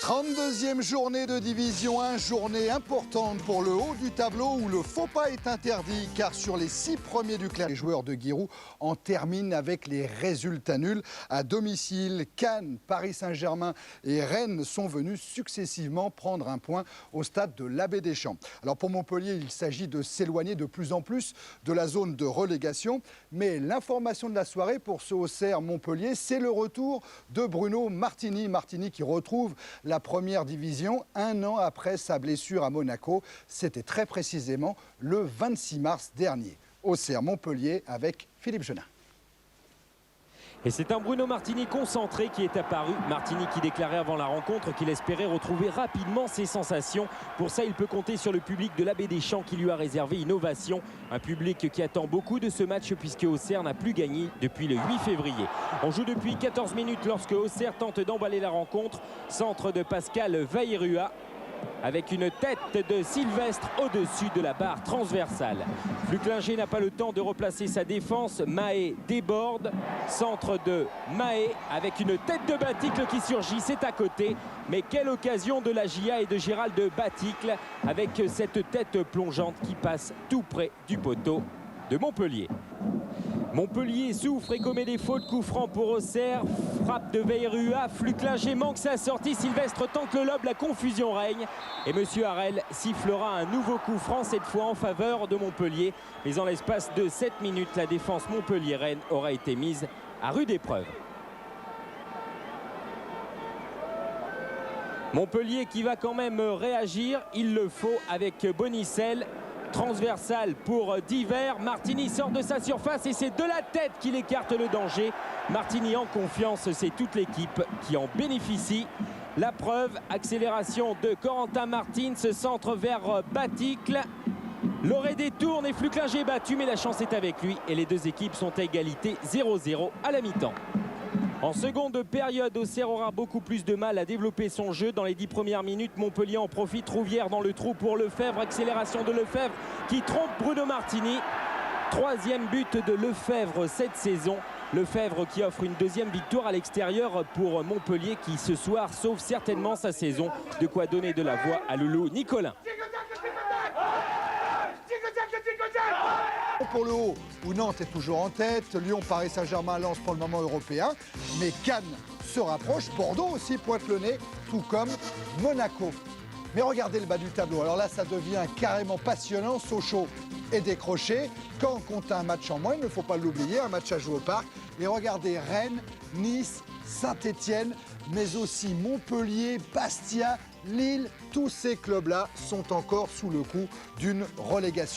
32e journée de Division 1, journée importante pour le haut du tableau où le faux pas est interdit car sur les 6 premiers du classement, les joueurs de Giroud en terminent avec les résultats nuls. À domicile, Cannes, Paris Saint-Germain et Rennes sont venus successivement prendre un point au stade de l'Abbé-des-Champs. Alors pour Montpellier, il s'agit de s'éloigner de plus en plus de la zone de relégation. Mais l'information de la soirée pour ce Auxerre Montpellier, c'est le retour de Bruno Martini. Martini qui retrouve la première division un an après sa blessure à Monaco. C'était très précisément le 26 mars dernier. Auxerre Montpellier avec Philippe Genin. Et c'est un Bruno Martini concentré qui est apparu. Martini qui déclarait avant la rencontre qu'il espérait retrouver rapidement ses sensations. Pour ça, il peut compter sur le public de l'Abbé-des-Champs qui lui a réservé une ovation. Un public qui attend beaucoup de ce match puisque Auxerre n'a plus gagné depuis le 8 février. On joue depuis 14 minutes lorsque Auxerre tente d'emballer la rencontre. Centre de Pascal Vairua avec une tête de Sylvestre au-dessus de la barre transversale. Flucklinger n'a pas le temps de replacer sa défense. Mahé déborde. Centre de Mahé avec une tête de Baticle qui surgit. C'est à côté. Mais quelle occasion de la GIA et de Gérald Baticle avec cette tête plongeante qui passe tout près du poteau de Montpellier. Montpellier souffre et commet des fautes. Coup franc pour Auxerre. Frappe de Vairua. Flucklinger manque sa sortie. Sylvestre tente le lob. La confusion règne. Et Monsieur Harel sifflera un nouveau coup franc, cette fois en faveur de Montpellier. Mais en l'espace de 7 minutes, la défense montpelliéraine aura été mise à rude épreuve. Montpellier qui va quand même réagir. Il le faut avec Bonicel. Transversal pour Diver. Martini sort de sa surface et c'est de la tête qu'il écarte le danger. Martini en confiance, c'est toute l'équipe qui en bénéficie. La preuve, accélération de Corentin Martins, centre vers Baticle. Loré détourne et Flucklinger battu, mais la chance est avec lui et les deux équipes sont à égalité 0-0 à la mi-temps. En seconde période, Auxerre aura beaucoup plus de mal à développer son jeu. Dans les 10 premières minutes, Montpellier en profite. Rouvière dans le trou pour Lefebvre. Accélération de Lefebvre qui trompe Bruno Martini. Troisième but de Lefebvre cette saison. Lefebvre qui offre une deuxième victoire à l'extérieur pour Montpellier qui ce soir sauve certainement sa saison. De quoi donner de la voix à Loulou Nicolin. Pour le haut, où Nantes est toujours en tête, Lyon, Paris Saint-Germain, Lens pour le moment européen. Mais Cannes se rapproche, Bordeaux aussi pointe le nez, tout comme Monaco. Mais regardez le bas du tableau, alors là ça devient carrément passionnant. Sochaux est décroché. Caen compte un match en moins, il ne faut pas l'oublier, un match à jouer au parc. Et regardez Rennes, Nice, Saint-Étienne, mais aussi Montpellier, Bastia, Lille, tous ces clubs-là sont encore sous le coup d'une relégation.